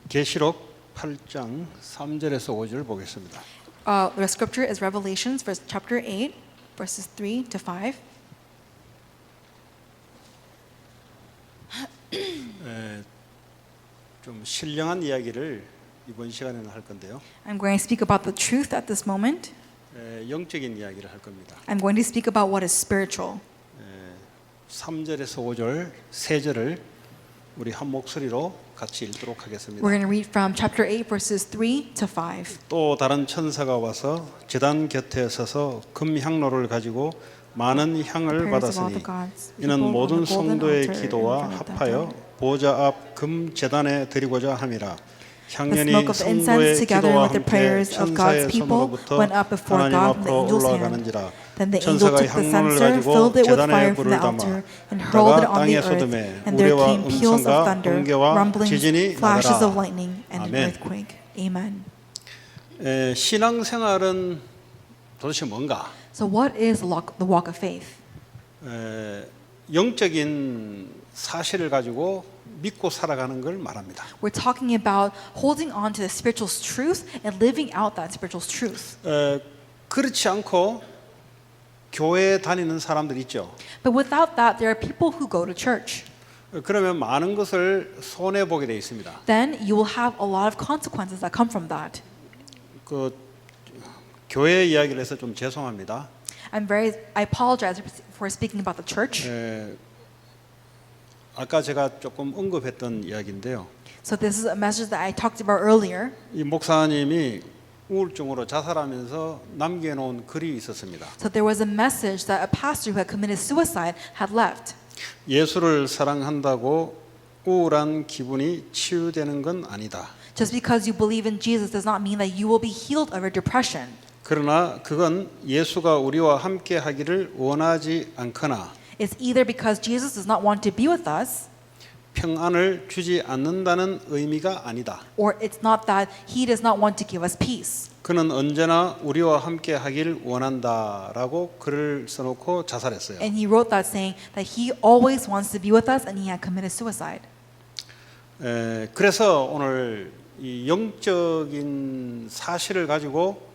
계시록 8장 3절에서 5절 보겠습니다. The scripture is Revelations, chapter 8, verses 3 to 5. 좀 신령한 이야기를 이번 시간에는 할 건데요. I'm going to speak about the truth at this moment. 영적인 이야기를 할 겁니다. I'm going to speak about what is spiritual. 3절에서 5절, 3절을 우리 한 목소리로 같이 읽도록 하겠습니다. We're going to read from chapter 8, verses 3 to 5. 또 다른 천사가 와서 제단 곁에 서서 금 향로를 가지고 많은 향을 받았으니 이는 모든 성도의 기도와 합하여 보좌 앞 금 제단에 드리고자 함이라. The 향년이 smoke of the incense 성도의 together 기도와 with the 함께 prayers of God's 천사의 people 손으로부터 went up before 하나님 God from the 앞으로 angel's hand. 올라가는지라. Then the angel 천사가 took the 향론을 censer, 가지고 filled it with 제단에 fire from 불을 the 담아 altar, and hurled it 다가 on the 땅에 earth. 쏟음에 And there 우레와 came peals of 음성과 thunder, 번개와 rumblings, 지진이 flashes 나더라. of lightning, and an 아멘. earthquake. Amen. 신앙생활은 도대체 뭔가? So what is the walk of faith? 영적인 사실을 가지고 믿고 살아가는 걸 말합니다. We're talking about holding on to the spiritual truth and living out that spiritual truth. 그렇지 않고 교회에 다니는 사람들 있죠. But without that, there are people who go to church. 그러면 많은 것을 손해 보게 돼 있습니다. Then you will have a lot of consequences that come from that. 그 교회 이야기를 해서 좀 죄송합니다. I apologize for speaking about the church. 아까 제가 조금 언급했던 이야기인데요. So this is a message that I talked about earlier. 이 목사님이 우울증으로 자살하면서 남겨놓은 글이 있었습니다. So there was a message that a pastor who had committed suicide had left. 예수를 사랑한다고 우울한 기분이 치유되는 건 아니다. Just because you believe in Jesus does not mean that you will be healed of your depression. 그러나 그건 예수가 우리와 함께 하기를 원하지 않거나 It's either because Jesus does not want to be with us, 평안을 주지 않는다는 의미가 아니다. or it's not that He does not want to give us peace. 그는 언제나 우리와 함께 하길 원한다라고 글을 써놓고 자살했어요. And he wrote that saying that he always wants to be with us, and he had committed suicide. 그래서 오늘 이 영적인 사실을 가지고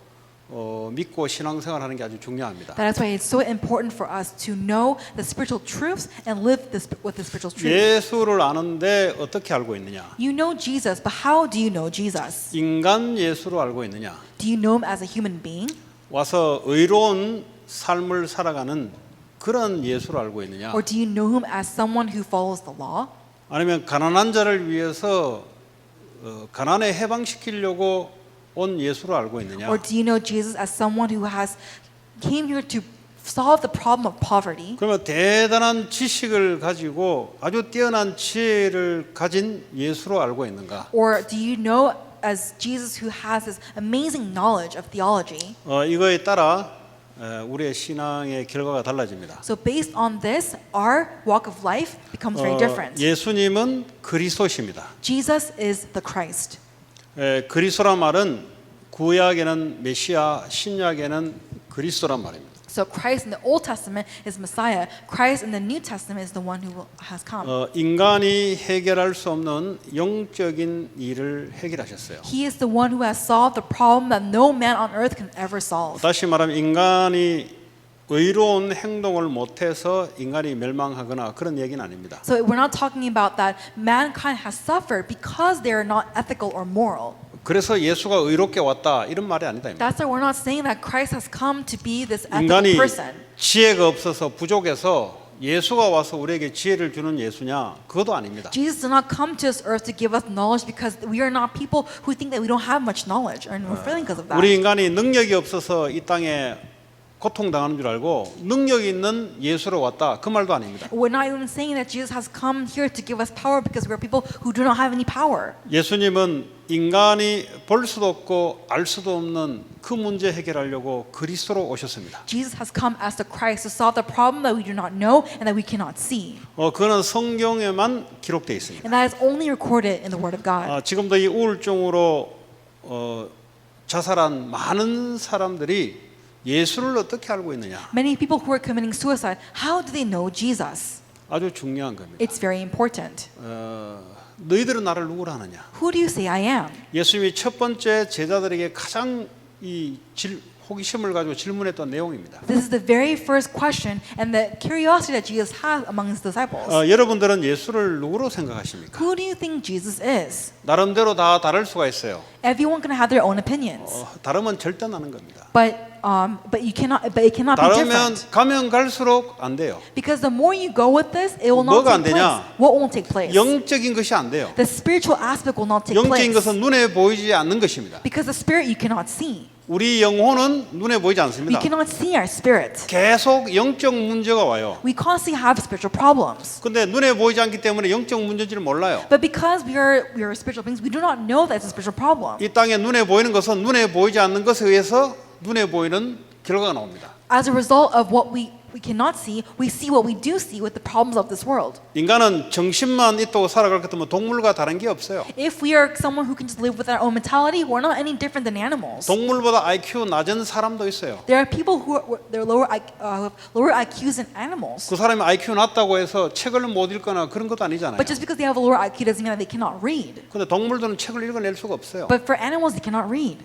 믿고 신앙생활하는 게 아주 중요합니다. That is why it's so important for us to know the spiritual truths and live with the spiritual truths. 예수를 아는데 어떻게 알고 있느냐? You know Jesus, but how do you know Jesus? 인간 예수로 알고 있느냐? Do you know him as a human being? 와서 의로운 삶을 살아가는 그런 예수로 알고 있느냐? Or do you know him as someone who follows the law? 아니면 가난한 자를 위해서 가난에 해방시키려고 온 예수로 알고 있느냐? Or do you know Jesus as someone who came here to solve the problem of poverty? 그러면 대단한 지식을 가지고 아주 뛰어난 지혜를 가진 예수로 알고 있는가? Or do you know as Jesus who has this amazing knowledge of theology? 이거에 따라 우리의 신앙의 결과가 달라집니다. So based on this, our walk of life becomes very different. 예수님은 그리스도십니다. Jesus is the Christ. 그리스도란 말은 구약에는 메시아, 신약에는 그리스도란 말입니다. So Christ in the Old Testament is Messiah. Christ in the New Testament is the one who has come. 인간이 해결할 수 없는 영적인 일을 해결하셨어요. He is the one who has solved the problem that no man on earth can ever solve. 다시 말하면 인간이 의로운 행동을 못해서 인간이 멸망하거나 그런 얘기는 아닙니다. So we're not talking about that mankind has suffered because they are not ethical or moral. 그래서 예수가 의롭게 왔다 이런 말이 아니다. That's why we're not saying that Christ has come to be this ethical 인간이 person. 지혜가 없어서 부족해서 예수가 와서 우리에게 지혜를 주는 예수냐? 그것도 아닙니다. Jesus did not come to this earth to give us knowledge because we are not people who think that we don't have much knowledge and we're failing because of that. 우리 인간이 능력이 없어서 이 땅에 고통당하는 줄 알고 능력 있는 예수로 왔다 그 말도 아닙니다. We're not even saying that Jesus has come here to give us power because we're people who do not have any power. 예수님은 인간이 볼 수도 없고 알 수도 없는 그 문제 해결하려고 그리스도로 오셨습니다. Jesus has come as the Christ to solve the problem that we do not know and that we cannot see. 그거는 성경에만 기록되어 있습니다. And that is only recorded in the Word of God. 지금도 이 우울증으로 자살한 많은 사람들이 예수를 어떻게 알고 있느냐? Many people who are committing suicide, how do they know Jesus? 아주 중요한 겁니다. It's very important. 너희들은 나를 누구라 하느냐? Who do you say I am? 예수님이 첫 번째 제자들에게 가장 호기심을 가지고 질문했던 내용입니다. This is the very first question and the curiosity that Jesus had among his disciples. 여러분들은 예수를 누구로 생각하십니까? Who do you think Jesus is? 나름대로 다 다를 수가 있어요. Everyone can have their own opinions, 다르면 절대 나는 겁니다. but it cannot be 다르면 different. 가면 갈수록 안 돼요. Because the more you go with this, it will not 뭐가 안 take place. 되냐? What won't take place? 영적인 것이 안 돼요. The spiritual aspect will not take 영적인 place. 것은 눈에 보이지 않는 것입니다. Because the spirit you cannot see. 우리 영혼은 눈에 보이지 We 않습니다. cannot see our spirit. 계속 영적 문제가 와요. We constantly have spiritual problems. 근데 눈에 보이지 않기 때문에 영적 문제인지를 몰라요. But because we are spiritual beings, we do not know that it's a spiritual problem. 이 땅에 눈에 보이는 것은 눈에 보이지 않는 것에 의해서 눈에 보이는 결과가 나옵니다. As a result of what we cannot see what we do see with the problems of this world. 인간은 정신만 있다고 살아갈 것 같으면 동물과 다른 게 없어요. If we are someone who can just live with our own mentality, we're not any different than animals. 동물보다 IQ 낮은 사람도 있어요. There are people who are lower IQs than animals. 그 사람이 IQ 낮다고 해서 책을 못 읽거나 그런 것도 아니잖아요. But just because they have a lower IQ doesn't mean that they cannot read. 근데 동물들은 책을 읽어낼 수가 없어요. But for animals, they cannot read.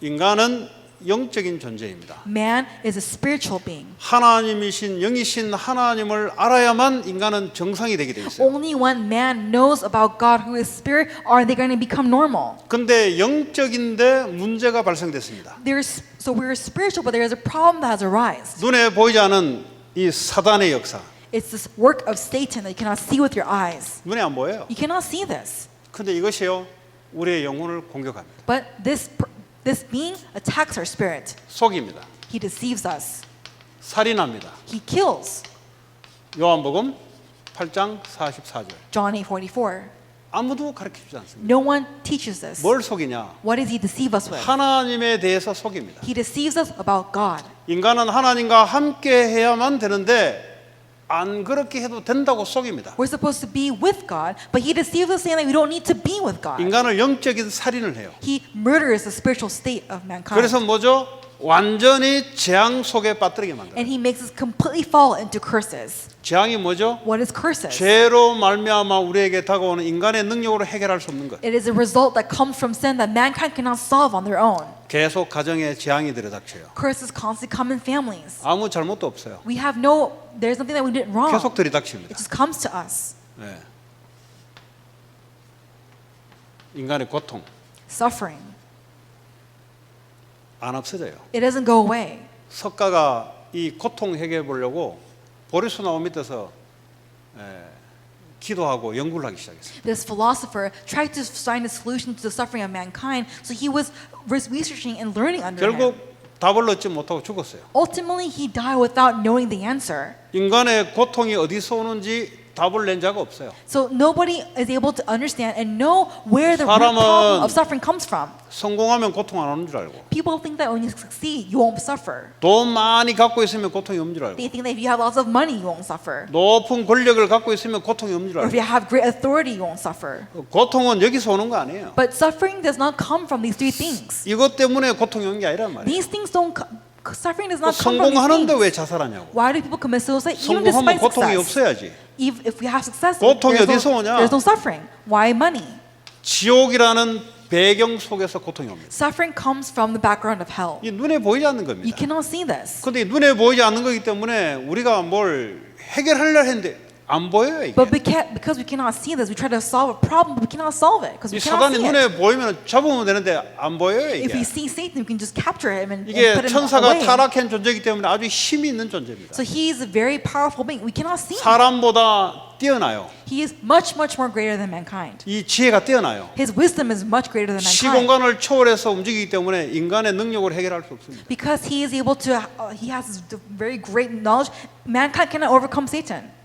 인간은 영적인 존재입니다. Man is a spiritual being. 하나님이신 영이신 하나님을 알아야만 인간은 정상이 되게 돼 있어요. Only when man knows about God who is spirit are they going to become normal. 근데 영적인데 문제가 발생됐습니다. So we're spiritual, but there is a problem that has arisen. 눈에 보이지 않은 이 사단의 역사. It's this work of Satan that you cannot see with your eyes. 눈에 안 보여요. You cannot see this. 근데 이것이요 우리의 영혼을 공격합니다. But this being attacks our spirit. 속입니다. He deceives us. 살인합니다. He kills. 요한복음 8장 44절. John 8:44. 아무도 가르쳐주지 않습니다. No one teaches this. 뭘 속이냐? What does he deceive us with? 하나님에 대해서 속입니다. He deceives us about God. 인간은 하나님과 함께 해야만 되는데 안 그렇게 해도 된다고 속입니다. We're supposed to be with God, but he deceives us saying that we don't need to be with God. 인간을 영적인 살인을 해요. He murders the spiritual state of mankind. 그래서 뭐죠? 완전히 재앙 속에 빠뜨리게 만들어요. And he makes us completely fall into curses. 재앙이 뭐죠? What is curses? 죄로 말미암아 우리에게 다가오는 인간의 능력으로 해결할 수 없는 것. It is a result that comes from sin that mankind cannot solve on their own. 계속 가정에 재앙이 들이닥쳐요. Curses constantly come in families. 아무 잘못도 없어요. There's nothing that we did wrong. 계속 들이닥칩니다. It just comes to us. 네. 인간의 고통 Suffering. 안 없어져요. It doesn't go away. 석가가 이 고통 해결해 보려고 보리수 나무 밑에서 기도하고 연구를 하기 시작했어요. This philosopher tried to find a solution to the suffering of mankind, so he was researching and learning under 결국 him. 답을 얻지 못하고 죽었어요. Ultimately, he died without knowing the answer. 인간의 고통이 어디서 오는지 답을 낸 자가 없어요. So nobody is able to understand and know where the root problem of suffering comes from. 성공하면 고통 안 오는 줄 알고, People think that when you succeed, you won't suffer. 돈 많이 갖고 있으면 고통이 없는 줄 알고, They think that if you have lots of money, you won't suffer. 높은 권력을 갖고 있으면 고통이 없는 줄 Or 알고. if you have great authority, you won't suffer. 고통은 여기서 오는 거 아니에요. But suffering does not come from these three things. 이것 때문에 고통이 오는 게 아니란 말이에요. These things don't. Suffering does not come from these 성공하는데 왜 things. 자살하냐고. Why do people commit suicide even 성공하면 despite 고통이 success? 없어야지. If we have success, 고통이 어디서 오냐? there's no suffering. Why money? 지옥이라는 배경 속에서 고통이 옵니다. Suffering comes from the background of hell. 이 눈에 보이지 않는 You 겁니다. cannot see this. 근데 눈에 보이지 않는 거기 때문에 우리가 뭘 해결하려 했는데 안 보여요, 이게. But because we cannot see this, we try to solve a problem, but we cannot solve it because 이 we cannot 사단이 see it. 눈에 보이면 잡으면 되는데 안 보여요, If 이게. we see Satan, we can just capture him and 이게 put him 천사가 away. 타락한 존재이기 때문에 아주 힘이 있는 존재입니다. So he is a very powerful being. We cannot see him. 사람보다 뛰어나요. He is much more greater than mankind. 이 지혜가 뛰어나요. His wisdom is much greater than mankind. 시공간을 초월해서 움직이기 때문에 인간의 능력으로 해결할 수 없습니다. Because he is able to, he has very great knowledge. Mankind cannot overcome Satan.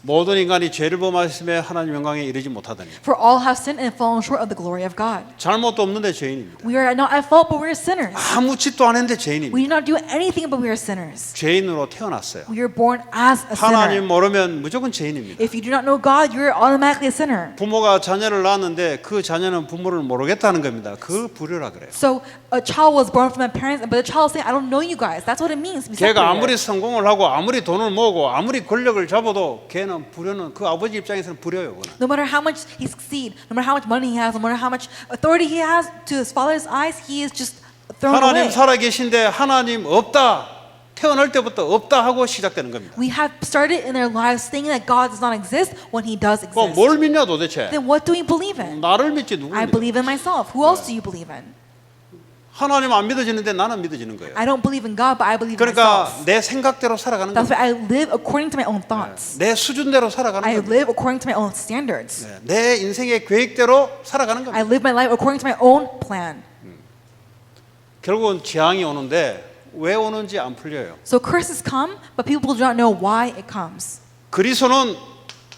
모든 인간이 죄를 범하였음에 하나님 영광에 이르지 못하더니 For all have sinned and fallen short of the glory of God. 잘못도 없는데 죄인입니다. We are not at fault, but we are sinners. 아무 짓도 안 했는데 죄인입니다. We do not do anything, but we are sinners. 죄인으로 태어났어요. We are born as a 하나님 sinner. 모르면 무조건 죄인입니다. If you do not know God, you are automatically a sinner. 부모가 자녀를 낳았는데 그 자녀는 부모를 모르겠다는 겁니다. 그 불효라 그래요. So a child was born from their parents, but the child is saying, "I don't know you guys." That's what it means to be 걔가 아무리 separated. 성공을 하고 아무리 돈을 모으고 아무리 권력을 잡아도 걔는 명예는 부려는 그 아버지 입장에서는 부려요. 그거는. No matter how much he succeeds, no matter how much money he has, no matter how much authority he has, to his father's eyes, he is just thrown 하나님 away. 살아 계신데 하나님 없다. 태어날 때부터 없다 하고 시작되는 겁니다. We have started in their lives thinking that God does not exist when he does 그럼 exist. 뭘 믿냐 도대체? Then what do we believe in? 나를 믿지 누구를 I 믿어? believe in myself. Who else do you believe in? 하나님 안 믿어지는데 나는 믿어지는 거예요. I don't believe in God, but I believe in 그러니까 myself. 내 생각대로 살아가는 That's 거예요. why I live according to my own thoughts. 내 수준대로 살아가는 I 거예요. live according to my own standards. 내 인생의 계획대로 살아가는 I 겁니다. live my life according to my own plan. 결국은 재앙이 오는데 왜 오는지 안 풀려요. So curses come, but people do not know why it comes. 그리스도는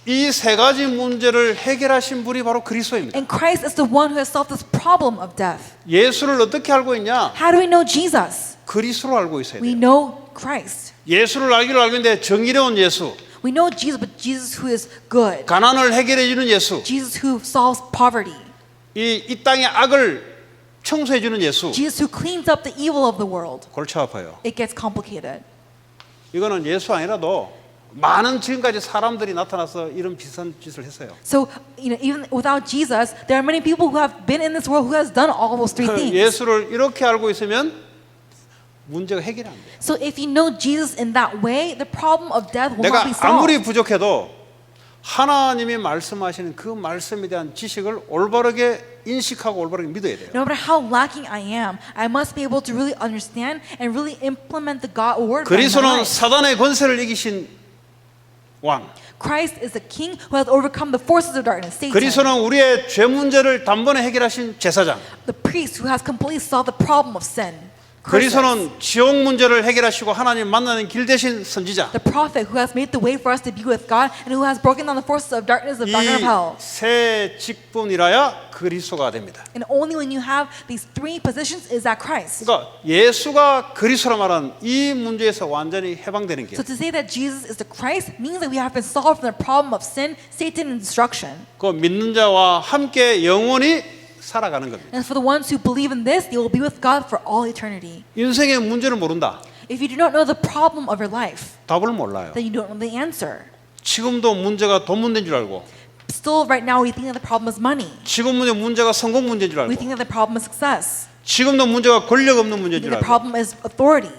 이 세 가지 문제를 해결하신 분이 바로 그리스도입니다. And Christ is the one who has solved this problem of death. 예수를 어떻게 알고 있냐? How do we know Jesus? 그리스도로 알고 있어야 We 돼요. know Christ. 예수를 알기로 알고 있는데 정의로운 예수, We know Jesus, but Jesus who is good. 가난을 해결해 주는 예수, Jesus who solves poverty. 이 땅의 악을 청소해 주는 예수. Jesus who cleans up the evil of the world. 골치 아파요. It gets complicated. 이거는 예수 아니라도 많은 지금까지 사람들이 나타나서 이런 비슷한 짓을 했어요. So, even without Jesus, there are many people who have been in this world who has done all those three things. 예수를 이렇게 알고 있으면 문제가 해결이 안 돼요. So if you know Jesus in that way, the problem of death will 내가 not be 아무리 solved. 부족해도 하나님이 말씀하시는 그 말씀에 대한 지식을 올바르게 인식하고 올바르게 믿어야 돼요. No matter how lacking I am, I must be able to really understand and really implement the God word. in my 그리스도는 life. 사단의 권세를 이기신 왕. Christ is the King who has overcome the forces of darkness, Satan. 그리스도는 우리의 죄 문제를 단번에 해결하신 제사장. The priest who has completely solved the problem of sin. curses. 그리스도는 지옥 문제를 해결하시고 하나님 만나는 길 대신 선지자. The prophet who has made the way for us to be with God and who has broken down the forces of darkness, of darkness of hell. 이 세 직분이라야 그리스도가 됩니다. And only when you have these three positions is that Christ. 그러니까 예수가 그리스도라 말은 이 문제에서 완전히 해방되는 길. So to say that Jesus is the Christ means that we have been solved from the problem of sin, Satan, and destruction. 그 믿는 자와 함께 영원히 살아가는 겁니다. And for the ones who believe in this, they will be with God for all eternity. 인생의 문제를 모른다. If you do not know the problem of your life, 답을 몰라요. then you don't know the answer. 지금도 문제가 돈 문제인 줄 알고, Still, right now, we think that the problem is money. 지금 문제가 성공 문제인 줄 We 알고, think that the problem is success. 지금도 문제가 권력 없는 We 문제인 think 줄 the 알고, problem is authority.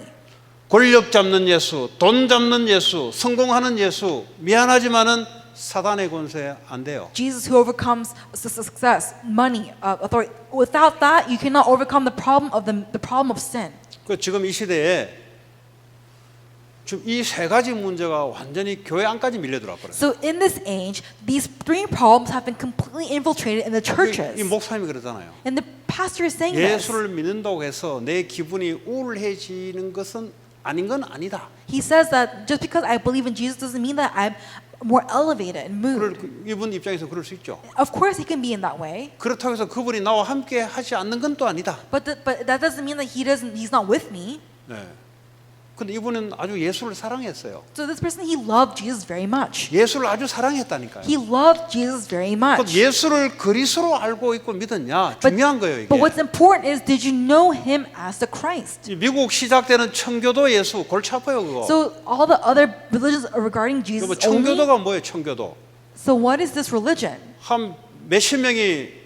권력 잡는 예수, 돈 잡는 예수, 성공하는 예수, 미안하지만은 사단의 권세 안 돼요. Jesus who overcomes success, money, authority. Without that, you cannot overcome the problem of the problem of sin. 그 지금 이 시대에 지금 이 세 가지 문제가 완전히 교회 안까지 밀려 들어와 버려요. So in this age, these three problems have been completely infiltrated in the churches. 이 목사님이 그러잖아요. And the pastor is saying this. 예수를 믿는다고 해서 내 기분이 우울해지는 것은 아닌 건 아니다. He says that just because I believe in Jesus doesn't mean that I'm more elevated in mood. 이분 입장에서 그럴 수 있죠. Of course, he can be in that way, 그렇다고 해서 그분이 나와 함께 하지 않는 건 또 아니다. but that doesn't mean that he's not with me. 네. 근데 이분은 아주 예수를 사랑했어요. So this person, he loved Jesus very much. 예수를 아주 사랑했다니까요. He loved Jesus very 그 much. 예수를 그리스도로 알고 있고 믿었냐 중요한 거예요 이게. But what's important is, did you know him as the Christ? 이 미국 시작되는 청교도 예수 골치 아파요 그거. So all the other religions regarding Jesus 여보, only. 청교도가 뭐예요 청교도? So what is this religion? 한 몇십 명이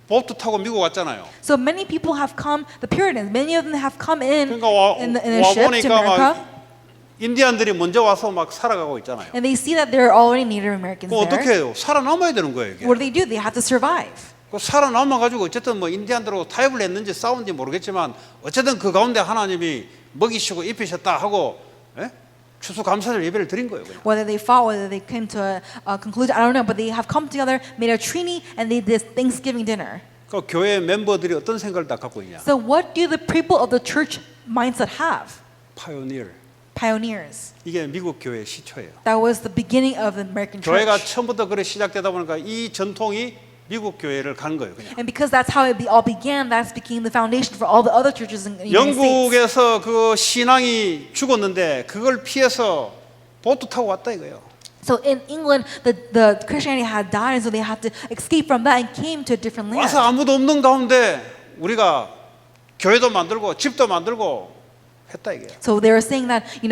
보트 타고 미국 왔잖아요. So many people have come, the Puritans, many of them have come in 그러니까 와 a ship to 보니까 America, 막 인디안들이 먼저 와서 막 살아가고 있잖아요. and they see that there are already Native Americans 그럼 어떻게 there. 해요? 살아남아야 되는 거예요 이게. What do? They have to survive. 그 살아남아 가지고 어쨌든 뭐 인디안들하고 타협을 했는지 싸운지 모르겠지만 어쨌든 그 가운데 하나님이 먹이시고 입히셨다 하고 예? 추수감사절 예배를 드린 거예요. 그냥. Whether they fought, whether they came to a conclusion, I don't know, but they have come together, made a treaty, and they did Thanksgiving dinner. 그 교회 멤버들이 어떤 생각을 다 갖고 있냐? So what do the people of the church mindset have? 파이오니어. Pioneers. 이게 미국 교회의 시초예요. That was the beginning of the American 교회가 church. 처음부터 그래 시작되다 보니까 이 전통이 미국 교회를 가는 거예요. 그냥. And because that's how it all began, that's became the foundation for all the other churches in the United States. 영국에서 그 신앙이 죽었는데 그걸 피해서 보트 타고 왔다 이거예요. So in England, the Christianity had died, and so they had to escape from that and came to a different land. 와서 아무도 없는 가운데 우리가 교회도 만들고 집도 만들고 했다 이게. So they were saying that, in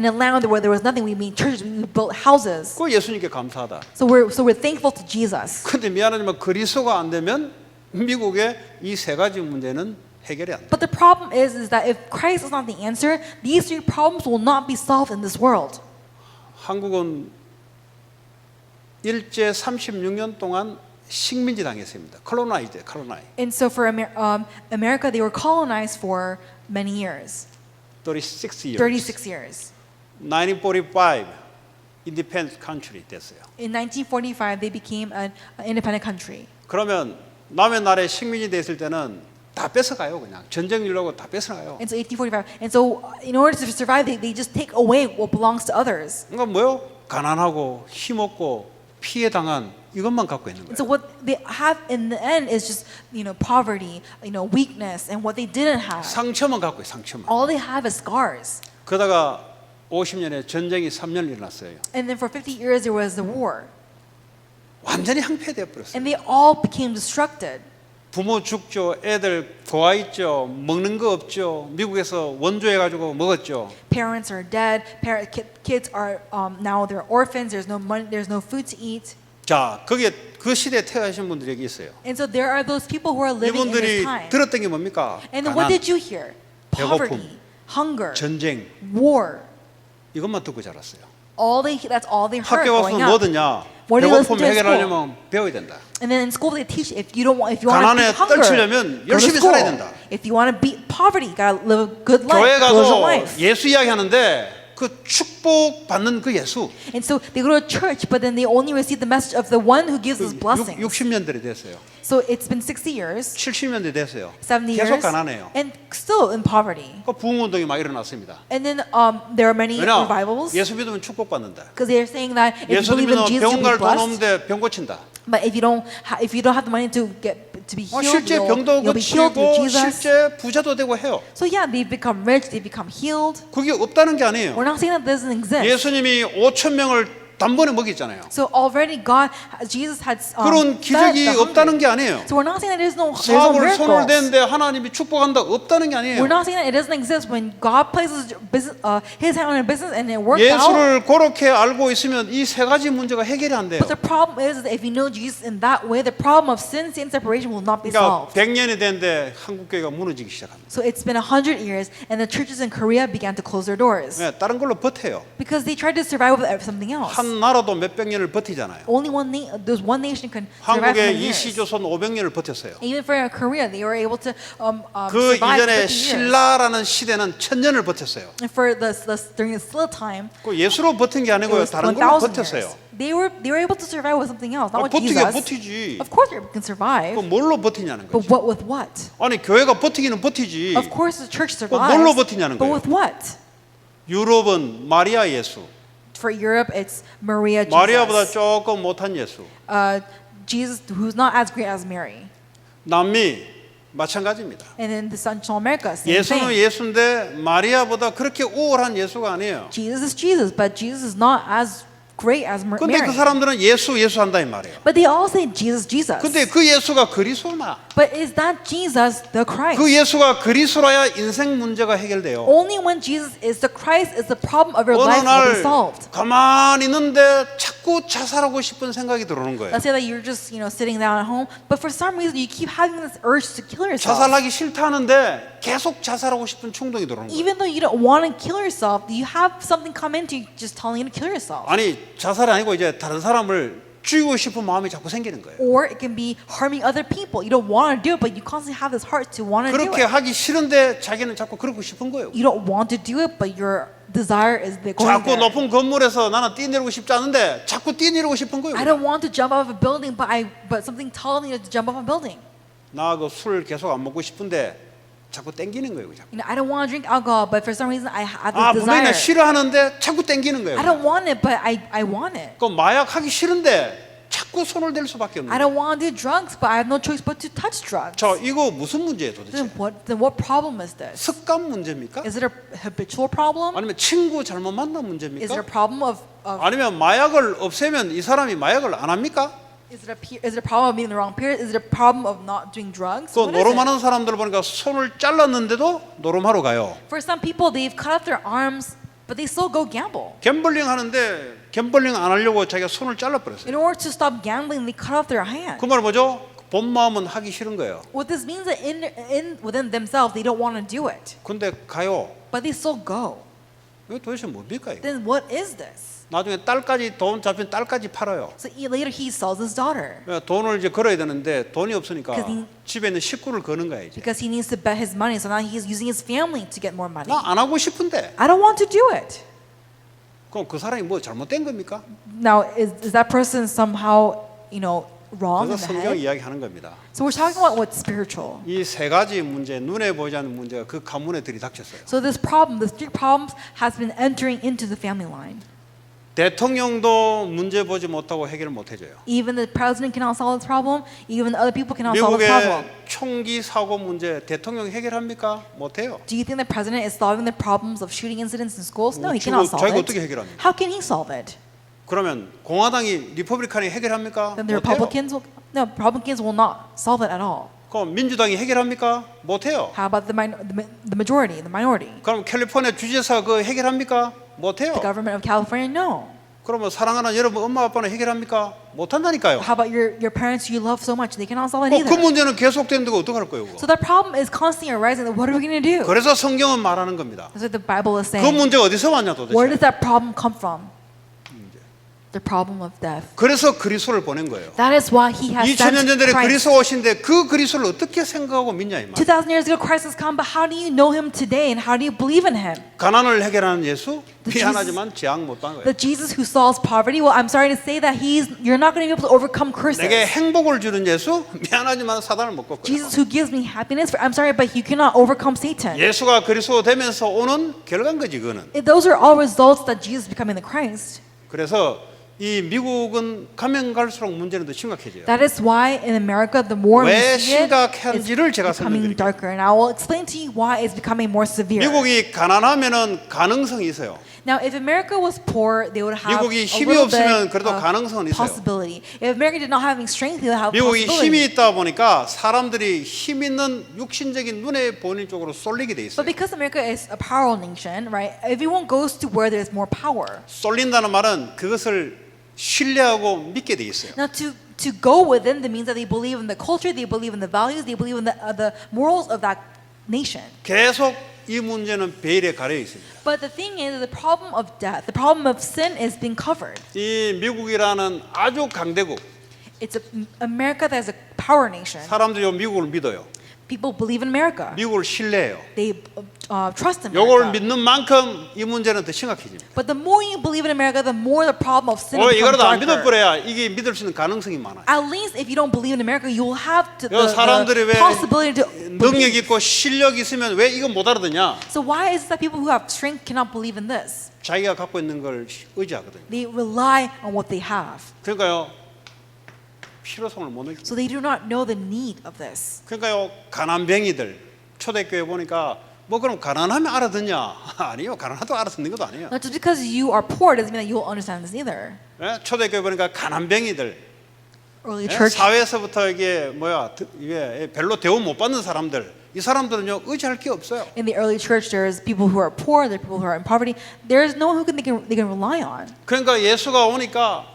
a land where there was nothing, we made churches, we built houses. 그 예수님께 감사하다. So we're thankful to Jesus. 근데 미안하지만 그리스도가 안 되면 미국의 이 세 가지 문제는 해결이 안 돼. But the problem is that if Christ is not the answer, these three problems will not be solved in this world. 한국은 일제 36년 동안 식민지 당했습니다. 콜로나이. And so for America, they were colonized for many years, 36 years. 36 years. 1945 independent country 됐어요. In 1945, they became an independent country. 그러면 남의 나라에 식민지 됐을 때는 다 뺏어가요. 그냥 전쟁 일려고 다 뺏어가요. And so 1845, and so in order to survive, they just take away what belongs to others. 그러니까 뭐요? 가난하고 힘없고 피해 당한 이것만 갖고 있는 And 거예요. so what they have in the end is just poverty, weakness, and what they didn't have. 상처만 갖고 있어요. 상처만. All they have is scars. 그러다가 50년에 전쟁이 3년 일어났어요. And then for 50 years there was the war, 완전히 항폐되어 버렸어요. and they all became destructed. 부모 죽죠. 애들 고아 있죠. 먹는 거 없죠. 미국에서 원조해 가지고 먹었죠. Parents are dead. Kids are now they're orphans. There's no money. There's no food to eat. 자, 거기에 그 시대에 태어나신 분들이 여기 있어요. And so there are those people who are living in 이분들이 this time. 들었던 게 뭡니까? And then what 가난, did you hear? 배고픔, Poverty, hunger, 전쟁 war. 이것만 듣고 자랐어요. That's all they heard 학교 가서 growing 뭐 up. 듣냐? What do you listen 배고픔 to in 해결하려면 배워야 된다. And then in school they teach if you want to 가난에 beat hunger, 떨치려면 go to 열심히 school. 살아야 된다. If you want to beat poverty, you gotta live a good life, 교회 diligent 가도 life. 예수 이야기하는데 그 축복 받는 그 예수 And so they go to church, but then they only receive the message of the one who gives us blessings. 60년대에 됐어요. So it's been 60 years, 70년대 됐어요. 70 계속 years, 가난해요. and still in poverty. 그 부흥운동이 막 일어났습니다. And then there are many 왜냐? revivals 예수 믿으면 축복받는다. because they're saying that if you 예수 believe in 믿으면 Jesus, 병 you'll 갈 be 돈 blessed. 없는데 병 고친다. But if you don't have the money to be healed, 실제 병도 you'll be healed with 고치고 Jesus. 실제 부자도 되고 해요. So yeah, they've become rich, they've become healed. 그게 없다는 게 아니에요. We're not saying that doesn't exist. 예수님이 5천 명을 단번에 먹이잖아요. So already Jesus had 그런 fed 기적이 the 없다는 hungry. 게 아니에요. So we're not saying that there's no 사업을 손을 miracles. 대는데 하나님이 축복한다 없다는 게 아니에요. We're not saying that it doesn't exist when God places His hand on a business and it works out. 예수를 그렇게 알고 있으면 이 세 가지 문제가 해결이 안 돼요. But the problem is that if you know Jesus in that way, the problem of sin and separation will not be 그러니까 solved. 100년이 됐는데 한국 교회가 무너지기 시작합니다. So it's been 100 years, and the churches in Korea began to close their doors 네, 다른 걸로 버텨요. because they tried to survive with something else. 한 나라도 몇백 년을 버티잖아요. Only there's one nation can survive for 한국의 many years. 이시조선 500년을 버텼어요. Even for Korea, they were able to 그 survive 이전에 50 years. 신라라는 시대는 1000년을 버텼어요. And for during the Silla time, 그 예수로 버틴 게 it 아니고요. was 다른 걸로 1,000 버텼어요. years. They were able to survive with something else, not with 버티게 Jesus. 버티지. Of course, they can survive, 그 뭘로 버티냐는 but 거죠. what with what? 아니 교회가 버티기는 버티지. Of course, the church 뭘로 survives, 버티냐는 but 거예요. with what? 유럽은 마리아 예수, For Europe, it's Maria 마리아보다 Jesus. 조금 못한 예수. Jesus, who's not as great as Mary. 남미 마찬가지입니다. And in the Central America, same 예수는 thing. 예수인데 마리아보다 그렇게 우월한 예수가 아니에요. Jesus is Jesus, but Jesus is not as great as 근데 Mary. 그 사람들은 예수 한다 이 말이에요. But they all say Jesus, Jesus. 근데 그 예수가 그리스도나? But is that Jesus the Christ? 그 예수가 그리스도라야 인생 문제가 해결돼요. Only when Jesus is the Christ is the problem of your 어느 life will be 날 solved. 가만히 있는데 자꾸 자살하고 싶은 생각이 들어오는 거예요. Let's say that you're just sitting down at home, but for some reason you keep having this urge to kill yourself. 자살하기 싫다는데 계속 자살하고 싶은 충동이 들어오는 거예요. Even though you don't want to kill yourself, you have something come into you just telling you to kill yourself. 아니 자살이 아니고 이제 다른 사람을 죽이고 싶은 마음이 자꾸 생기는 거예요. Or it can be harming other people. You don't want to do it, but you constantly have this heart to want to do 그렇게 it. 하기 싫은데 자기는 자꾸 그러고 싶은 거예요. You don't want to do it, but your desire is going 자꾸 there. 높은 건물에서 나는 뛰내리고 싶지 않은데 자꾸 뛰내리고 싶은 거예요. I don't want to jump off a building, but something tells me to jump off a building. 나 그 술 계속 안 먹고 싶은데 자꾸 땡기는 거예요. 자꾸. I don't want to drink alcohol, but for some reason I have 아 this 분명히 나 desire. 싫어하는데 자꾸 땡기는 I 거예요. don't want it, but I want it. 그 마약 하기 싫은데 자꾸 손을 댈 수밖에 없는 I 거예요. don't want to do drugs, but I have no choice but to touch drugs. 자 이거 무슨 문제예요 도대체? Then what problem is this? 습관 문제입니까? Is it a habitual problem? 아니면 친구 잘못 만난 Is it a 문제입니까? problem of 아니면 마약을 없애면 이 사람이 마약을 안 합니까? Is it a problem of being in the wrong period? Is it a problem of not doing drugs? 그 What is it? 노름하는 사람들 보니까 손을 잘랐는데도 노름하러 가요. For some people, they've cut off their arms, but they still go gamble. 갬블링 하는데 갬블링 안 하려고 자기가 손을 잘라버렸어요. In order to stop gambling, they cut off their hand. 그 말은 뭐죠? 본 마음은 하기 싫은 거예요. What this means that within themselves, they don't want to do it, 근데 가요. but they still go. 이거 도대체 뭡니까 이거? Then what is this? 나중에 딸까지 돈 잡힌 딸까지 팔아요. So later he sells his daughter 돈을 이제 걸어야 되는데 돈이 없으니까 Because he- 집에 있는 식구를 거는 거야 이제. because he needs to bet his money. So now he's using his family to get more money. 나 안 하고 싶은데. I don't want to do it. 그럼 그 사람이 뭐 잘못된 겁니까? Now is that person somehow wrong in 그래서 the 성경 head? 이야기하는 겁니다. So we're talking about what's spiritual. 이 세 가지 문제, 눈에 보이지 않는 문제가 그 가문에 들이닥쳤어요. So this problem, the three problems, has been entering into the family line. 대통령도 문제 보지 못하고 해결을 못 해줘요. Even the president cannot solve this problem. Even other people cannot solve this problem. 미국의 총기 사고 문제 대통령이 해결합니까? 못해요. Do you think the president is solving the problems of shooting incidents in schools? No, he 지금 cannot solve 자기가 it. 어떻게 해결합니까? How can he solve it? 그러면 공화당이 리퍼블리칸이 해결합니까? Then the 못해요. Republicans will not solve it at all. 그럼 민주당이 해결합니까? 못해요. How about the majority, the minority? 그럼 캘리포니아 주지사 그 해결합니까? 못해요. The government of California? No. 그러면 사랑하는 여러분 엄마 아빠는 해결합니까? 못한다니까요. How about your parents you love so much? They cannot solve it 그 either. 문제는 계속되는데 어떡할 거예요? 그거? So that problem is constantly arising. What are we going to do? 그래서 성경은 말하는 겁니다. That's what the Bible is 그 saying. 문제가 어디서 왔냐 Where 도대체. does that problem come from? The problem of death. 그래서 그리스도를 보낸 거예요. That is why he has 2000년 sent 전에 Christ. 그리스도 오신데 그 그리스도를 어떻게 생각하고 믿냐 이 말. 2,000 years ago, Christ has come, but how do you know him today, and how do you believe in him? 가난을 해결하는 예수 The 미안하지만 재앙 못 받은 The 거예요. Jesus who solves poverty. Well, I'm sorry to say that you're not going to be able to overcome curses. 내게 행복을 주는 예수 미안하지만 사단을 못 꺾어요. Jesus who gives me happiness. I'm sorry, but you cannot overcome Satan. 예수가 그리스도 되면서 오는 결과인 거지 그거는. Those are all results that Jesus becoming the Christ. 그래서 이 미국은 가면 갈수록 문제는 더 심각해져요. That is why in America, the more we 왜 see it, 심각한지를 제가 it's becoming 설명드릴게요. darker. And I will explain to you why it's becoming more severe. 미국이 가난하면은 가능성이 있어요. Now, if America was poor, they would have 미국이 a 힘이 little 없으면 bit 그래도 of 가능성은 있어요. possibility. If America did not have strength, they would have 미국이 힘이 possibility. 있다 보니까 사람들이 힘 있는 육신적인 눈에 보이는 쪽으로 쏠리게 돼 있어요. But because America is a powerful nation, right? Everyone goes to where there's more power. 쏠린다는 말은 그것을 신뢰하고 믿게 돼 있어요. Now, to go within that means that they believe in the culture, they believe in the values, they believe in the morals of that nation. 계속 이 문제는 베일에 가려 있습니다. But the thing is, the problem of death, the problem of sin is being covered. 이 미국이라는 아주 강대국, It's America that is a power nation. 사람들이 미국을 믿어요. People believe in America. 미국을 신뢰해요. They trust in 요걸 America. 믿는 만큼 이 문제는 더 심각해집니다. But the more you believe in America, the more the problem of sin 이거라도 becomes 안 darker. 믿어버려야 이게 믿을 수 있는 가능성이 많아요. At least if you don't believe in America, you will have to, 요 사람들이 왜 the possibility to 능력 believe. 있고 실력 있으면 왜 이거 못 알아듣냐? So why is it that people who have strength cannot believe in this? 자기가 갖고 있는 걸 의지하거든요. They rely on what they have. 그러니까요 필요성을 못 느끼고. So they do not know the need of this. 그러니까요 가난뱅이들 초대교회 보니까 뭐 그럼 가난하면 알아듣냐? 아니요 가난하도 알아듣는 것도 아니에요. Not just because you are poor doesn't mean that you will understand this either. 예? 초대교회 보니까 가난뱅이들 Early 예? church, 사회에서부터 이게 별로 대우 못 받는 사람들 이 사람들은요 의지할 게 없어요. in the early church, there's people who are poor, there are people who are in poverty. There is no one who they can rely on. 그러니까 예수가 오니까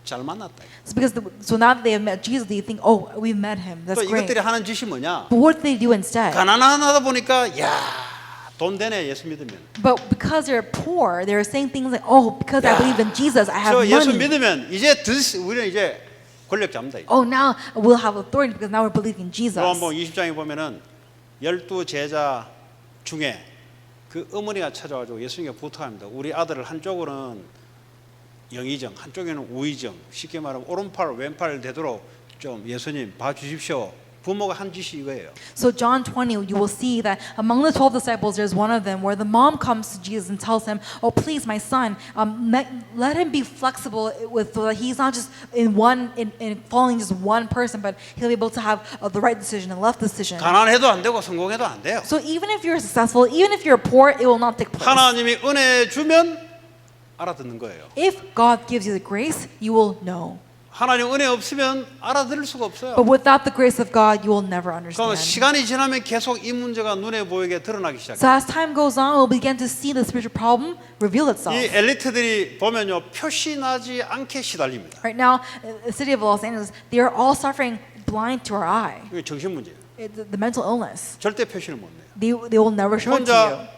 잘 만났다. So now that they have met Jesus, they think, oh, we've met him. 또 That's great. 이것들이 하는 짓이 뭐냐? But what do they do instead? 가난하다 보니까 야 돈 되네 예수 믿으면. But because they're poor, they're saying things like, oh, because I believe in Jesus, I have 저 예수 money. 믿으면 이제 우리는 이제 권력 잡니다. Oh, now we'll have authority because now we're believing in Jesus. 요한복음 20장에 보면은 12 제자 중에 그 어머니가 찾아와가지고 예수님께 부탁합니다. 우리 아들을 한쪽으로는 영의정, 한쪽에는 우의정, 쉽게 말하면 오른팔 왼팔 되도록 좀 예수님 봐주십시오. 부모가 한 짓이 이거예요. So John 20, you will see that among the 12 disciples, there's one of them where the mom comes to Jesus and tells him, "Oh, please, my son, let him be flexible with so that he's not just in following just one person, but he'll be able to have the right decision and left decision." 가난해도 안 되고 성공해도 안 돼요. So even if you're successful, even if you're poor, it will not take place. 하나님이 은혜 주면 알아듣는 거예요. If God gives you the grace, you will know. 하나님 은혜 없으면 알아들을 수가 없어요. But without the grace of God, you will never 그럼 understand. 시간이 지나면 계속 이 문제가 눈에 보이게 드러나기 시작해요. So as time goes on, we'll begin to see the spiritual problem reveal itself. 이 엘리트들이 보면요 표시 나지 않게 시달립니다. Right now, the city of Los Angeles, they are all suffering blind to our eye. 이게 정신 문제예요. The mental illness. 절대 표시를 못 내요. They will never show it to you. 혼자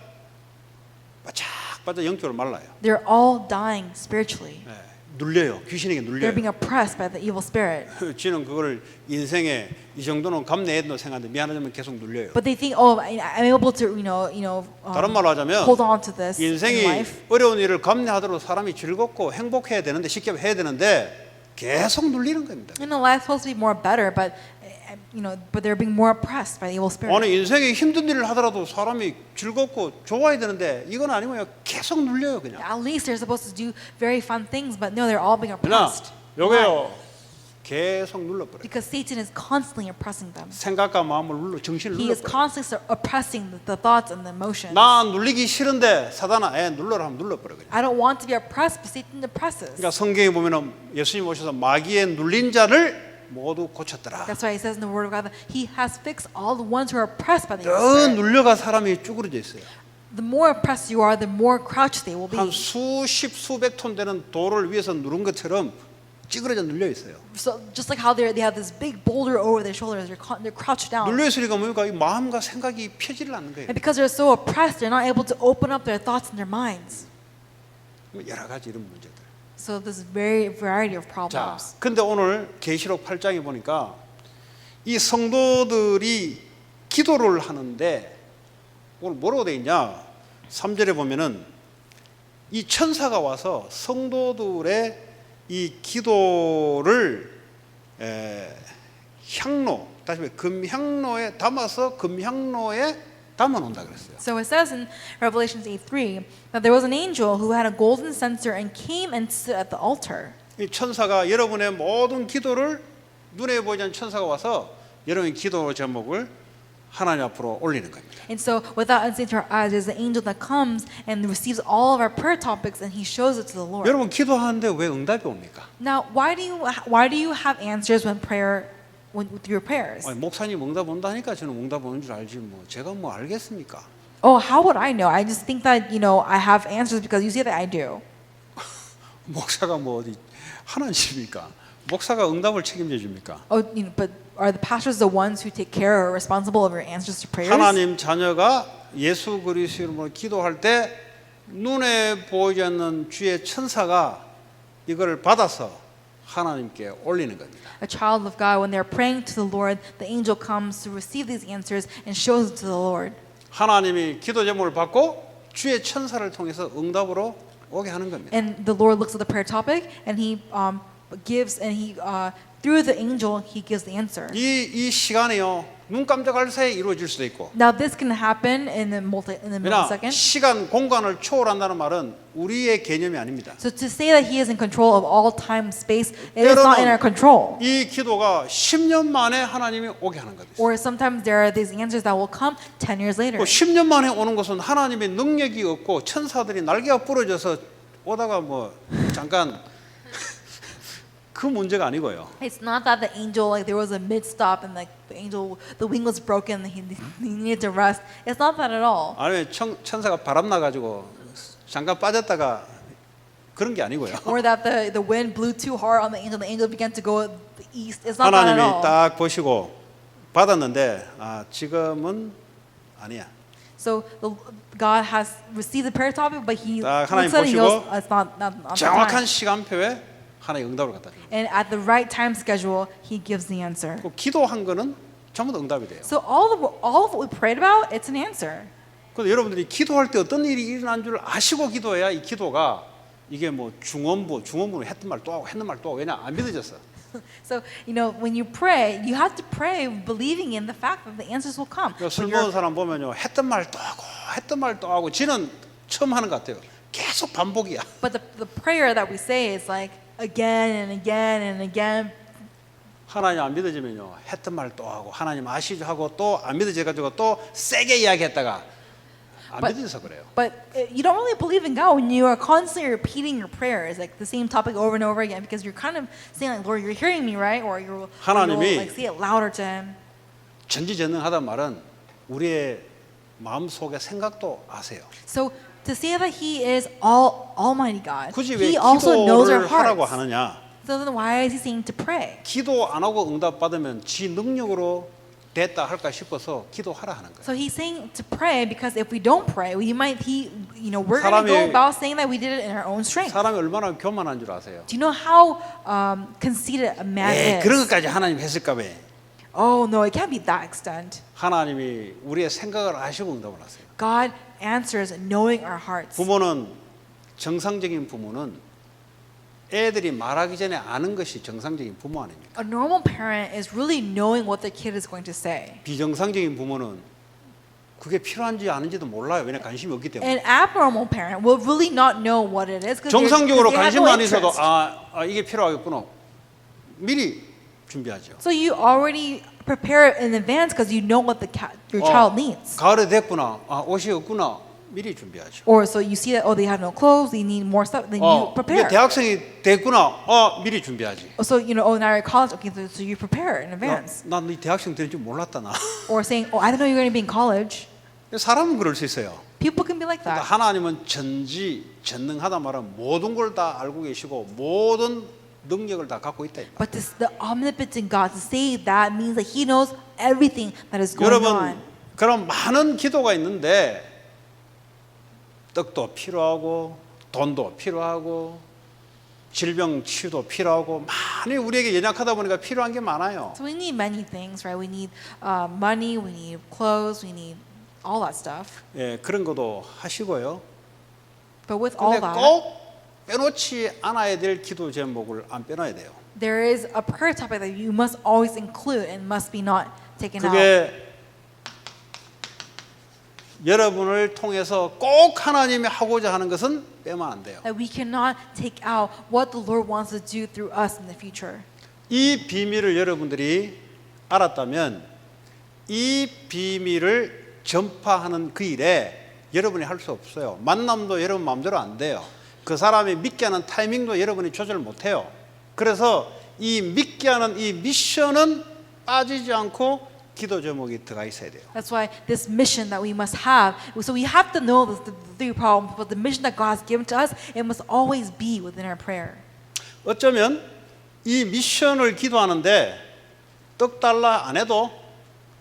바짝바짝 영적으로 말라요. They're all dying spiritually. 네, 눌려요. 귀신에게 They're 눌려요. being oppressed by the evil spirit. 지는 그거를 인생에 이 정도는 감내해도 생각하는데 미안하지만 계속 눌려요. But they think, oh, I'm able to, 다른 말로 하자면 hold on to this in 인생이 life. 어려운 일을 감내하도록 사람이 즐겁고 행복해야 되는데 쉽게 해야 되는데 계속 눌리는 겁니다. Life's supposed to be more better, but they're being more oppressed by the evil spirit. 아니 인생에 힘든 일을 하더라도 사람이 즐겁고 좋아야 되는데 이건 아니고요. 계속 눌려요 그냥. At least they're supposed to do very fun things, but no, they're all being 그러나 oppressed. 요게요 계속 눌러버려요. Because Satan is constantly oppressing them. 생각과 마음을 눌러 정신을 He is 눌러버려요. constantly oppressing the thoughts and the emotions. 나 눌리기 싫은데 사단아 눌러라 하면 눌러버려 그냥. I don't want to be oppressed, but Satan oppresses. 그러니까 성경에 보면은 예수님 오셔서 마귀에 눌린 자를 모두 고쳤더라. That's why he says in the Word of God that He has fixed all the ones who are oppressed by the evil 더 spirit. 눌려가 사람이 쭈그러져 있어요. The more oppressed you are, the more crouched they will be. 한 수십 수백 톤 되는 돌을 위에서 누른 것처럼 찌그러져 눌려 있어요. So just like how they have this big boulder over their shoulders, they're crouched down. 눌려 있으니까 뭡니까? 이 마음과 생각이 펴지를 않는 거예요. And because they're so oppressed, they're not able to open up their thoughts and their minds. 여러 가지 이런 문제들. So there's very variety of 자, problems. 근데 오늘 계시록 8장에 보니까 이 성도들이 기도를 하는데 오늘 뭐라고 돼 있냐? 3절에 보면은 이 천사가 와서 성도들의 이 기도를 향로, 다시 말해 금향로에 담아서 금향로에 담아 놓는다 그랬어요. So it says in Revelations 8:3 that there was an angel who had a golden censer and came and stood at the altar. 이 천사가 여러분의 모든 기도를 눈에 보이지 않는 천사가 와서 여러분의 기도 제목을 하나님 앞으로 올리는 겁니다. And so without unseen to our eyes, there's an angel that comes and receives all of our prayer topics and he shows it to the Lord. 여러분 기도하는데 왜 응답이 옵니까? Now, why do you have answers with your prayers? 아니, 목사님 응답 온다니까 저는 응답 오는 줄 알지 뭐 제가 뭐 알겠습니까? Oh, how would I know? I just think that, I have answers because you say that I do. 목사가 뭐 어디 하나님입니까? 목사가 응답을 책임져 줍니까? Oh, but are the pastors the ones who take care or are responsible of your answers to prayers? 하나님 자녀가 예수 그리스도 이름으로 기도할 때 눈에 보이지 않는 주의 천사가 이걸 받아서 하나님께 올리는 겁니다. A child of God, when they're praying to the Lord, the angel comes to receive these answers and shows it to the Lord. 하나님이 기도 제목을 받고 주의 천사를 통해서 응답으로 오게 하는 겁니다. And the Lord looks at the prayer topic and he gives and he through the angel he gives the answer. 이 시간이요 눈 깜짝할 사이에 이루어질 수도 있고. Now this can happen in the 그러나 millisecond. 시간 공간을 초월한다는 말은 우리의 개념이 아닙니다. So to say that he is in control of all time, space, it is not in our control. 이 기도가 10년 만에 하나님이 오게 하는 거죠. Or sometimes there are these answers that will come 10 years later. 10년 만에 오는 것은 하나님의 능력이 없고 천사들이 날개가 부러져서 오다가 뭐 잠깐 그 문제가 아니고요. It's not that the angel, like there was a mid stop and like the angel, the wing was broken and he needed to rest. It's not that at all. 아니면 천사가 바람 나가지고 잠깐 빠졌다가 그런 게 아니고요. Or that the wind blew too hard on the angel began to go the east. It's not that at 하나님이 all. 딱 보시고 받았는데 지금은 아니야. So God has received the prayer topic, but he 딱 하나님 looks at it and he goes, 보시고 it's not the 정확한 time. 시간표에 하나님 응답을 갖다 줍니다. And at the right time schedule, he gives the answer. 그 기도한 거는 전부 다 응답이 돼요. So all of what we prayed about, it's an answer. 근데 여러분들이 기도할 때 어떤 일이 일어난 줄 아시고 기도해야 이 기도가 이게 뭐 중원부는 했던 말 또 하고 했던 말 또 하고 왜냐 안 믿어졌어. So when you pray, you have to pray believing in the fact that the answers will come. 술 먹은 사람 보면요 했던 말 또 하고 했던 말 또 하고 지는 처음 하는 것 같아요. 계속 반복이야. But the prayer that we say is like again and again and again. 하나님 안 믿어지면요 했던 말 또 하고 하나님 아시죠 하고 또 안 믿어져 가지고 또 세게 이야기했다가 안 But- 믿어서 그래요. But you don't really believe in God when you are constantly repeating your prayers, like the same topic over and over again, because you're kind of saying like, Lord, you're hearing me, right? Or you'll 하나님이 like say it louder to Him. 전지전능하단 말은 우리의 마음 속의 생각도 아세요. So to say that He is Almighty God, 굳이 왜 He also knows our 기도를 하라고 hearts. 하느냐? So then why is He saying to pray? 기도 안 하고 응답 받으면 지 능력으로 됐다 할까 싶어서 기도하라 하는 거예요. So He's saying to pray because if we don't pray, we're going to 사람이- go about saying that we did it in our own strength. 사람이 얼마나 교만한 줄 아세요? Do you know how conceited a man 에이, is? 그런 것까지 하나님 했을까 봐. Oh no, it can't be that extent. 하나님이 우리의 생각을 아시고 응답을 하세요. God answers knowing our hearts. 부모는 정상적인 부모는 애들이 말하기 전에 아는 것이 정상적인 부모 아닙니까? A normal parent is really knowing what their kid is going to say. 비정상적인 부모는 그게 필요한지 아닌지도 몰라요. 왜냐 관심이 없기 때문에. An abnormal parent will really not know what it is because 정상적으로 they have no 관심만 있어도 interest. 이게 필요하겠구나. 미리 준비하죠. So you already prepare in advance because you know what your child needs. 가을에 됐구나. 옷이 없구나. 미리 준비하죠. Or so you see that they have no clothes, they need more stuff, then you 이게 prepare. 대학생이 됐구나. 미리 준비하지. So now you're at college, okay, so you prepare in advance. 난네 대학생 될 줄 몰랐다 나. Or saying, I didn't know you were going to be in college. 사람은 그럴 수 있어요. People can be like 그러니까 that. 하나님은 전지전능하다 말은 모든 걸 다 알고 계시고 모든 능력을 다 갖고 있다. But the omnipotent God, to say that means that He knows everything that is going 여러분 on. 그런 많은 기도가 있는데 떡도 필요하고 돈도 필요하고 질병 치유도 필요하고 많이 우리에게 연약하다 보니까 필요한 게 많아요. So we need many things, right? We need money, we need clothes, we need all that stuff. 예, 그런 것도 하시고요. But with all 근데 that, 꼭 빼놓지 않아야 될 기도 제목을 안 빼놔야 돼요. there is a prayer topic that you must always include and must be not taken out. 그게 여러분을 통해서 꼭 하나님이 하고자 하는 것은 빼면 안 돼요. That we cannot take out what the Lord wants to do through us in the future. 이 비밀을 여러분들이 알았다면 이 비밀을 전파하는 그 일에 여러분이 할 수 없어요. 만남도 여러분 마음대로 안 돼요. 그 사람이 믿게 하는 타이밍도 여러분이 조절 못 해요. 그래서 이 믿게 하는 이 미션은 빠지지 않고 기도 제목이 들어가 있어야 돼요. That's why this mission that we must have. So we have to know the three problems, but the mission that God has given to us, it must always be within our prayer. 어쩌면 이 미션을 기도하는데 떡 달라 안 해도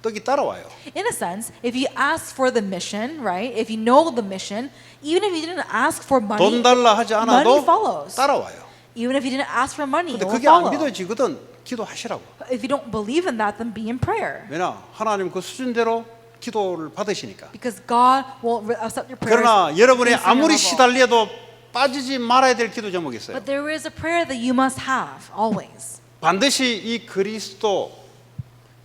떡이 따라와요. In a sense, if you ask for the mission, right? If you know the mission, even if you didn't ask for money, 돈 달라 하지 money 않아도 follows. 따라와요. Even if you didn't ask for money, it 근데 will 그게 안 follow. 믿어지거든 기도하시라고. If you don't believe in that, then be in prayer. 왜냐 하나님 그 수준대로 기도를 받으시니까. Because God will accept your prayers. 그러나 여러분이 based on your 아무리 level. 시달려도 빠지지 말아야 될 기도 제목이 있어요. But there is a prayer that you must have always. 반드시 이 그리스도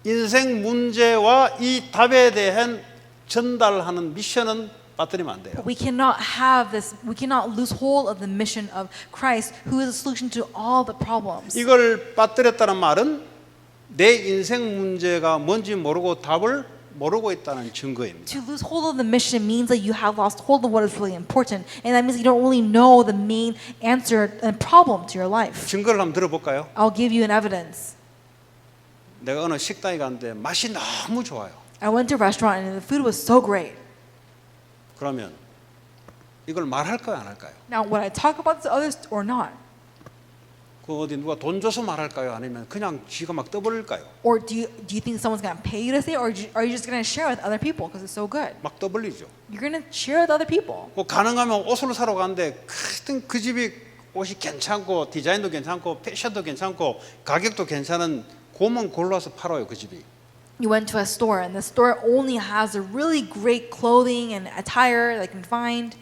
인생 문제와 이 답에 대한 전달하는 미션은 빠뜨리면 안 돼요. We cannot have this. We cannot lose hold of the mission of Christ, who is the solution to all the problems. 이걸 빠뜨렸다는 말은 내 인생 문제가 뭔지 모르고 답을 모르고 있다는 증거입니다. To lose hold of the mission means that you have lost hold of what is really important, and that means you don't really know the main answer and problem to your life. 증거를 한번 들어볼까요? I'll give you an evidence. 내가 어느 식당에 갔는데 맛이 너무 좋아요. I went to a restaurant and the food was so great. 그러면 이걸 말할까요, 안 할까요? Now, would I talk about this to others or not? 그 어디 누가 돈 줘서 말할까요? 아니면 그냥 지가 막 떠벌릴까요? Or do you think someone's going to pay you to say it, or are you just going to share it with other people because it's so good? 막 떠벌리죠. You're going to share it with other people. 뭐 가능하면 옷을 사러 가는데 하여튼 그 집이 옷이 괜찮고 디자인도 괜찮고 패션도 괜찮고 가격도 괜찮은 고만 골라서 팔아요 그 집이. You went to a store and the store only has a really great clothing and attire that you can find.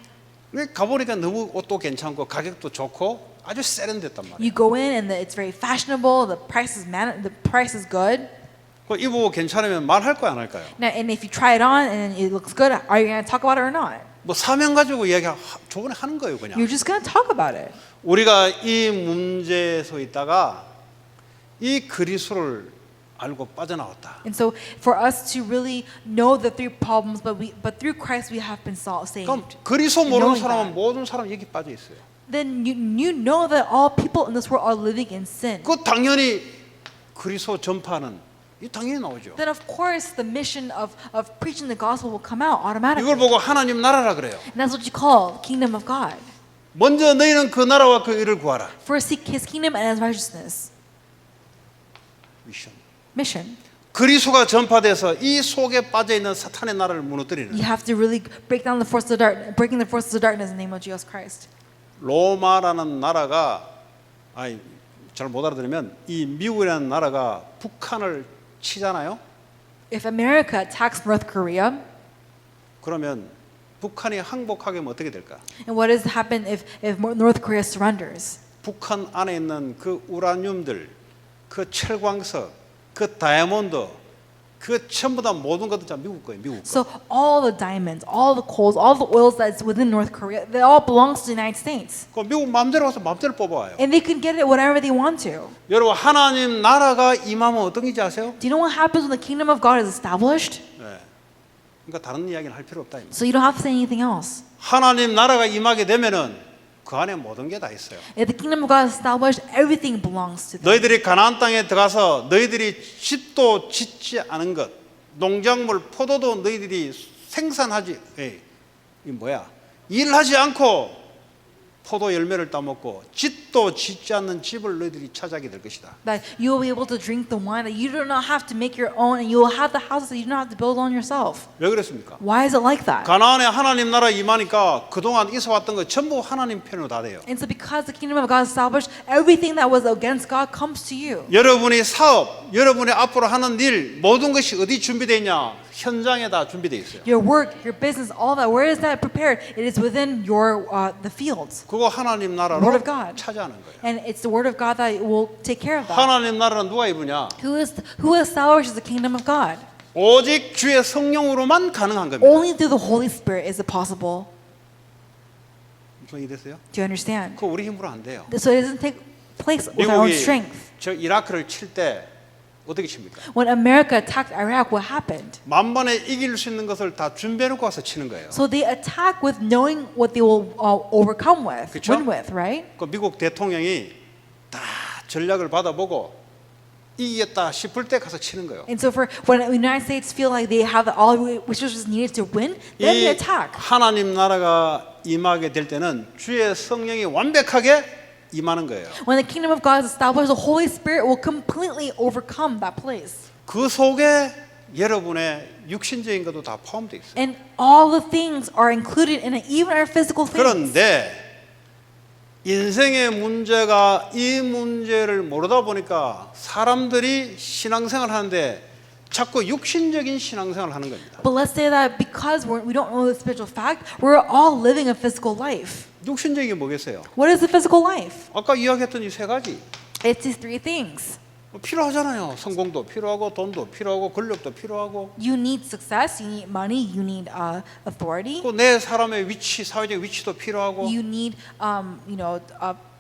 근데 가보니까 너무 옷도 괜찮고 가격도 좋고 아주 세련됐단 말이에요. You go in and it's very fashionable. The price is good. 그 입어보고 괜찮으면 말할 거야 안 할까요? Now, and if you try it on and it looks good, are you going to talk about it or not? 뭐 사명 가지고 이야기 저번에 하는 거예요 그냥. You're just going to talk about it. 우리가 이 문제에서 있다가 이 그리스도를 알고 빠져나왔다. And so for us to really know the three problems, but through Christ we have been saved. 그럼 그리스도 모르는 knowing 사람은 that. 모든 사람 여기 빠져 있어요. Then you know that all people in this world are living in sin. 그 당연히 그리스도 전파는 이 당연히 나오죠. Then of course the mission of preaching the gospel will come out automatically. 이걸 보고 하나님 나라라 그래요. And that's what you call kingdom of God. 먼저 너희는 그 나라와 그 일을 구하라. First seek His kingdom and His righteousness. 미션. Mission. 그리스도가 전파돼서 이 속에 빠져 있는 사탄의 나라를 무너뜨리는. You have to really break down the forces of darkness, breaking the forces of darkness in the name of Jesus Christ. 로마라는 나라가 잘 못 알아들으면 이 미국이라는 나라가 북한을 치잖아요. If America attacks North Korea, 그러면 북한이 항복하게 하면 어떻게 될까? and what does happen if North Korea surrenders? 북한 안에 있는 그 우라늄들, 그 철광석, 그 다이아몬드, 그 전부 다 모든 것도 다 미국 거예요, 미국 거. So all the diamonds, all the coals, all the oils that's within North Korea, that all belongs to the United States. 그 미국 마음대로 가서 마음대로 뽑아와요. And they can get it whatever they want to. 여러분 하나님 나라가 임하면 어떤 일인지 아세요? Do you know what happens when the kingdom of God is established? 네. 그러니까 다른 이야기는 할 필요 없다. So you don't have to say anything else. 하나님 나라가 임하게 되면은 그 안에 모든 게 다 있어요. If the kingdom of God is established, everything belongs to them. 너희들이 가나안 땅에 들어가서 너희들이 집도 짓지 않은 것, 농작물, 포도도 너희들이 생산하지, 이 뭐야? 일하지 않고 포도 열매를 따먹고 집도 짓지 않는 집을 너희들이 차지하게 될 것이다. That you will be able to drink the wine that you do not have to make your own, and you will have the houses that you do not have to build on yourself. 왜 그랬습니까? Why is it like that? 가나안에 하나님 나라 임하니까 그동안 있어왔던 거 전부 하나님 편으로 다 돼요. And so because the kingdom of God is established, everything that was against God comes to you. 여러분의 사업, 여러분의 앞으로 하는 일 모든 것이 어디 준비되어 있냐? 현장에 다 준비되어 있어요. Your work, your business, all that, where is that prepared? It is within your the fields. 그거 하나님 나라로 Word of God. 차지하는 거예요. And it's the word of God that will take care of that. 하나님 나라는 누가 입으냐? Who establishes the kingdom of God? 오직 주의 성령으로만 가능한 겁니다. Only through the Holy Spirit is it possible. 무슨 일이 됐어요? Do you understand? 그거 우리 힘으로 안 돼요. So it doesn't take place with our own 미국이 strength. 저 이라크를 칠 때 어떻게 칩니까? When America attacked Iraq, what happened? 만번에 이길 수 있는 것을 다 준비해놓고 와서 치는 거예요. So they attack with knowing what they will overcome with, 그쵸? win with, right? 그 미국 대통령이 다 전략을 받아보고 이기겠다 싶을 때 가서 치는 거예요. And so for when the United States feel like they have all resources needed to win, then they 이 attack. 하나님 나라가 임하게 될 때는 주의 성령이 완벽하게 임하는 거예요. When the kingdom of God is established, the Holy Spirit will completely overcome that place. 그 속에 여러분의 육신적인 것도 다 포함되어 있어요. And all the things are included in it, even our physical things. 그런데 인생의 문제가 이 문제를 모르다 보니까 사람들이 신앙생활 하는데 자꾸 육신적인 신앙생활을 하는 겁니다. But let's say that because we don't know the spiritual fact, we're all living a physical life. 육신적인 게 뭐겠어요? What is the physical life? 아까 이야기했던 이 세 가지 It's these three things. 필요하잖아요. 성공도 필요하고 돈도 필요하고 권력도 필요하고 You need success, you need money, you need authority, 또 내 사람의 위치, 사회적 위치도 필요하고 you need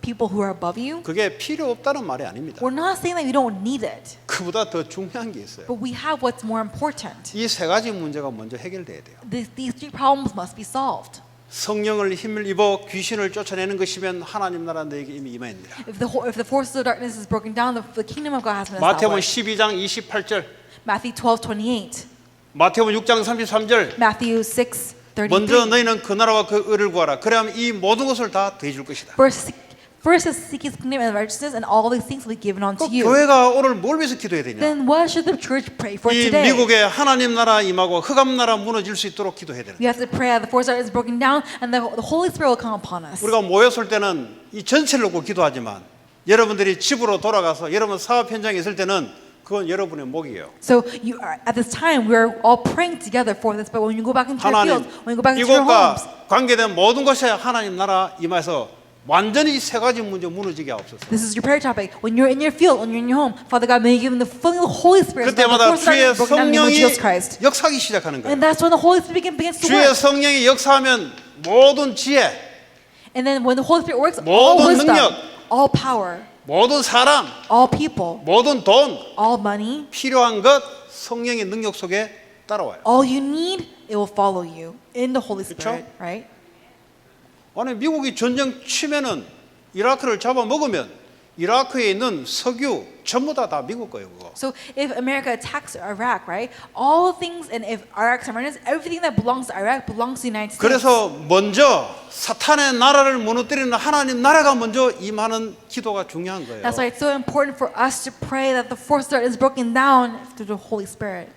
people who are above you. 그게 필요 없다는 말이 아닙니다. We're not saying that you don't need it, 그보다 더 중요한 게 있어요. but we have what's more important. 이 세 가지 문제가 먼저 해결돼야 돼요. These three problems must be solved. 성령을 힘을 입어 귀신을 쫓아내는 것이면 하나님 나라 너에게 이미 임하입니다. If the forces of darkness is broken down, the kingdom of God has been 마태복음 established. 12장 28절, Matthew 12:28, 마태복음 6장 33절. Matthew 6:33. 먼저 너희는 그 나라와 그 의를 구하라. 그러면 이 모든 것을 다 더해 줄 것이다. First is seek His kingdom and righteousness, and all these things will be given unto 그 you. 교회가 오늘 뭘 위해서 기도해야 되냐? Then what should the church pray for 이 today? 미국에 하나님 나라 임하고 흑암 나라 무너질 수 있도록 기도해야 되는. We have to pray that the force is broken down and the Holy Spirit will come upon us. 우리가 모였을 때는 이 전체를 놓고 기도하지만 여러분들이 집으로 돌아가서 여러분 사업 현장에 있을 때는 그건 여러분의 목이에요. So you are, at this time we are all praying together for this, but when you go back into your 하나님 fields, when you go back into your homes, 이곳과 관계된 모든 것에 하나님 나라 임해서 완전히 이 세 가지 문제 무너지게 하옵소서. this is your prayer topic. When you're in your field, when you're in your home, Father God, may you give them the filling of the Holy Spirit. So that the 그때마다 force of 주의 darkness is broken down in the name of 성령이 Jesus Christ. 역사하기 시작하는 거예요. And that's when the Holy Spirit begins to 주의 work. 성령이 역사하면 모든 지혜, And then when the Holy Spirit works, 모든 all wisdom, 능력, all power, 모든 사람, all people, 모든 돈, all money, 필요한 것 성령의 능력 속에 따라와요. all you need, it will follow you in the Holy 그쵸? Spirit, right? 아니 미국이 전쟁 치면은 이라크를 잡아먹으면 이라크에 있는 석유 전부 다 미국 거예요, 그거. So if America attacks Iraq, right? All things, and if Iraq surrenders, everything that belongs to Iraq belongs to the United States. 그래서 먼저 사탄의 나라를 무너뜨리는 하나님 나라가 먼저 임하는 기도가 중요한 거예요. That's why it's so important for us to pray that the force of darkness is broken down through the Holy Spirit.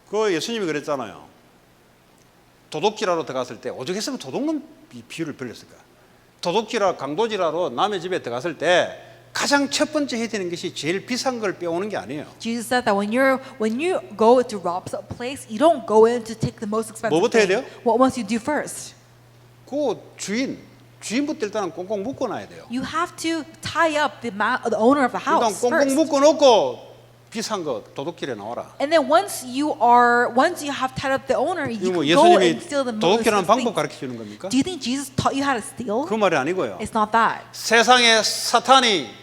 그 예수님이 그랬잖아요. 도둑질하러 들어갔을 때 오죽했으면 도둑놈 비유를 빌렸을까? 도둑질하러 강도질하러 남의 집에 들어갔을 때 가장 첫 번째 해야 되는 것이 제일 비싼 걸 빼오는 게 아니에요. Jesus said that when you go to rob a place, you don't go in to take the most expensive 뭐부터 해야 thing. 돼요? What must you do first? 그 주인부터 일단은 꽁꽁 묶어놔야 돼요. You have to tie up the owner of the 일단 house 꽁꽁 first. 묶어놓고 비싼 거 도둑질에 나와라. And then once you have tied up the owner, you 이거 뭐 can go and 예수님이 steal the most 도둑질하는 expensive 방법 things. 가르쳐 주는 겁니까? Do you think Jesus taught you how to steal? 그 말이 아니고요. It's not that. 세상에 사탄이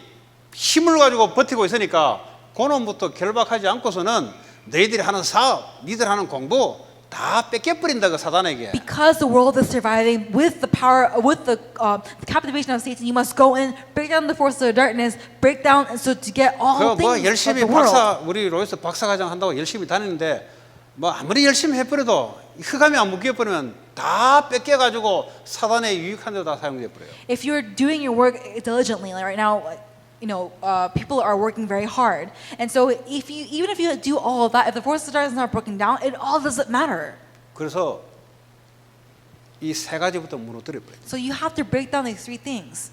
힘을 가지고 버티고 있으니까 그놈부터 결박하지 않고서는 너희들이 하는 사업, 니들 하는 공부 다 뺏겨버린다 그 사단에게. Because the world is surviving with the power, with the captivation of Satan, you must go in, break down the forces of darkness, break down, and so to get all 그 뭐 things of 열심히 the world. 우리 로이스 박사과정 한다고 열심히 다니는데 뭐 아무리 열심히 해버려도 흑암이 안 묶여버리면 다 뺏겨가지고 사단에 유익한 데로 다 사용돼 버려요. If you're doing your work diligently, like right now, people are working very hard, and so even if you do all of that, if the forces of darkness is not broken down, it all doesn't matter. 그래서 이 세 가지부터 무너뜨려 버려요. So you have to break down these three things,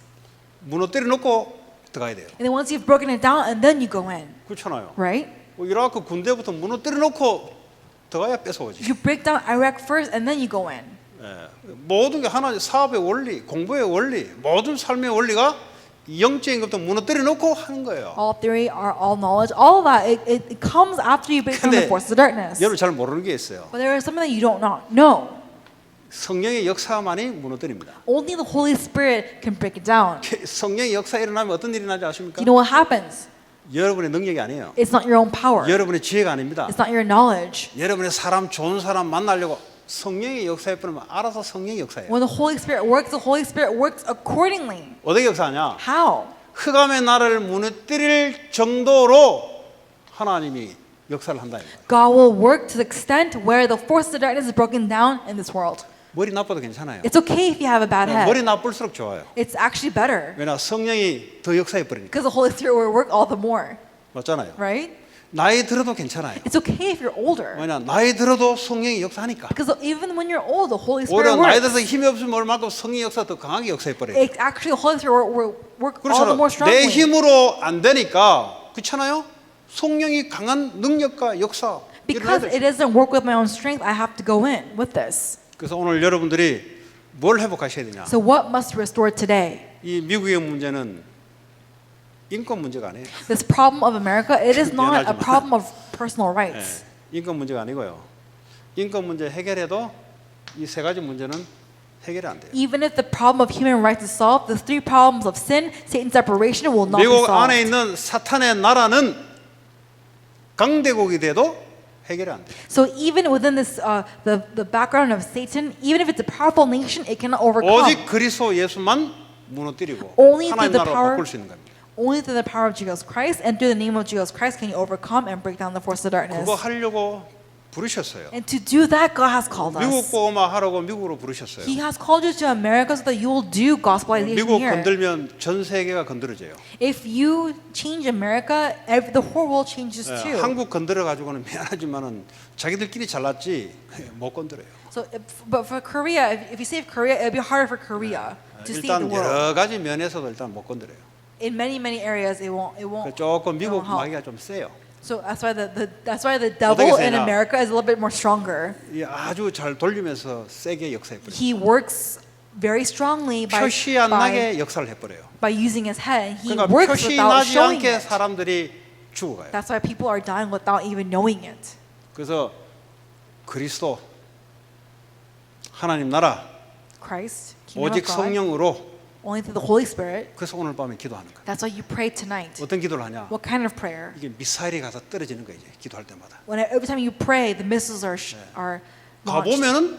무너뜨려 놓고 들어가야 돼요. and then once you've broken it down, and then you go in, 그렇잖아요. right? 이라크 군대부터 무너뜨려 놓고 들어가야 뺏어오지. You break down Iraq first, and then you go in. 모든 게 하나 사업의 원리, 공부의 원리, 모든 삶의 원리가 영적인 것부터 무너뜨려 놓고 하는 거예요. All theory, all knowledge, all of that, it comes after you break down the 근데 forces of darkness. 여러분 잘 모르는 게 있어요. But there is something that you don't not know. 성령의 역사만이 무너뜨립니다. Only the Holy Spirit can break it down. 성령의 역사 일어나면 어떤 일이 나지 아십니까? You know what happens? 여러분의 능력이 아니에요. It's not your own power. 여러분의 지혜가 아닙니다. It's not your knowledge. 여러분의 좋은 사람 만나려고 성령의 역사에 뿌리면 알아서 성령의 역사예요. When the Holy Spirit works accordingly. 어떻게 역사하냐? How? 흑암의 나라를 무너뜨릴 정도로 하나님이 역사를 한다. God will work to the extent where the force of darkness is broken down in this world. 머리 나빠도 괜찮아요. It's okay if you have a bad 머리 head. 나쁠수록 좋아요. It's actually better 왜냐 성령이 더 역사해 버리니까. because the Holy Spirit will work all the more, 맞잖아요. right? 나이 들어도 괜찮아요. It's okay if you're older 왜냐 나이 들어도 성령이 역사하니까. because even when you're old, the Holy Spirit 오히려 나이 works. 들어서 힘이 없으면 얼마큼 성령의 역사 더 강하게 역사해 버려요. It's actually the Holy Spirit will work all the 그렇잖아요. more 내 strongly. 힘으로 안 되니까 그렇잖아요. 성령이 강한 능력과 역사 일어나야 Because 되죠. it doesn't work with my own strength, I have to go in with this. 그래서 오늘 여러분들이 뭘 회복하셔야 되냐? So what must restore today? 이 미국의 문제는 인권 문제가 아니에요. This problem of America, it is not a 미안하지만. problem of personal 예, rights. 인권 문제가 아니고요. 인권 문제 해결해도 이 세 가지 문제는 해결이 안 돼요. Even if the problem of human rights is solved, the three problems of sin, Satan's separation will not be 미국 안에 solved. 있는 사탄의 나라는 강대국이 돼도 해결이 안 돼요. So even within this, the background of Satan, even if it's a powerful nation, it cannot overcome. 오직 그리스도 예수만 무너뜨리고 Only 하나님 through the 나라로 power, 바꿀 수 있는 겁니다. only through the power of Jesus Christ and through the name of Jesus Christ can you overcome and break down the force of darkness. 그거 하려고 부르셨어요. And to do that, God has called 미국 us. 복음화 하라고 미국으로 부르셨어요. He has called you to America so that you will do gospelization 미국 here. 건들면 전 세계가 건드려져요. If you change America, the whole world changes too. 한국 건드려 가지고는 미안하지만은 자기들끼리 잘났지 못 건드려요. So, but for Korea, if you save Korea, it'd be harder for Korea to save the 일단 world. 여러 가지 면에서도 일단 못 건드려요. In many areas, it won't. 조금 미국 help. 마귀가 좀 세요. So that's why the devil in 세냐? America is a little bit more stronger. 이 아주 잘 돌리면서 세게 역사해 버려요. He works very strongly 표시 안 나게 역사를 해버려요. by using his head. He 그러니까 works 표시 without 나지 showing 않게 it. 사람들이 죽어가요. That's why people are dying without even knowing it. 그래서 그리스도 하나님 나라 Christ, kingdom 오직 of God, 성령으로 only through the Holy Spirit. 그래서 오늘 밤에 기도하는 거예요. That's why you pray tonight. 어떤 기도를 하냐? What kind of prayer? 이게 미사일이 가서 떨어지는 거예요. 이제 기도할 때마다. When every time you pray, the missiles are launched. 가보면은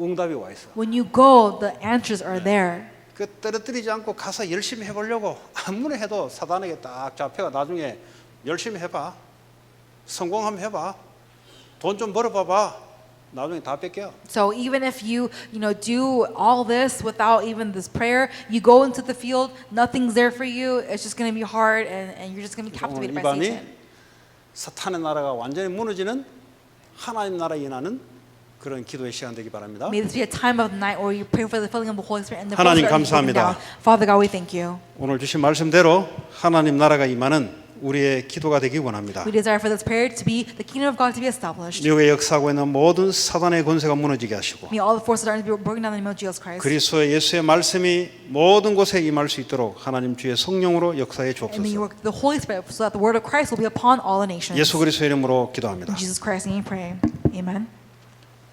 응답이 와 있어. When you go, the answers are there. 그 떨어뜨리지 않고 가서 열심히 해보려고 아무리 해도 사단에게 딱 잡혀가 나중에 열심히 해봐. 성공하면 해봐. 돈 좀 벌어봐봐. 나중에 다 뺏겨. So even if you do all this without even this prayer, you go into the field, nothing's there for you. It's just going to be hard, and you're just going to be 오늘 captivated 이 by 밤이 Satan. 사탄의 나라가 완전히 무너지는 하나님 나라에 인하는 그런 기도의 시간 되기 바랍니다. May this be a time of the night where you pray for the filling of the Holy Spirit and the 하나님 Holy Spirit 감사합니다. down. Father God, we thank you. 오늘 주신 말씀대로 하나님 나라가 임하는 우리의 기도가 되기 원합니다. We desire for this prayer to be the kingdom of God to be established. 미국에 역사하고 있는 모든 사단의 권세가 무너지게 하시고 May all the forces of darkness be broken down in the name of Jesus Christ. 그리스도의 예수의 말씀이 모든 곳에 임할 수 있도록 하나님 주의 성령으로 역사해 And may you 주옵소서. work the Holy Spirit so that the word of Christ will be upon all the nations. 예수 그리스도의 이름으로 기도합니다. In Jesus Christ's name we pray. Amen.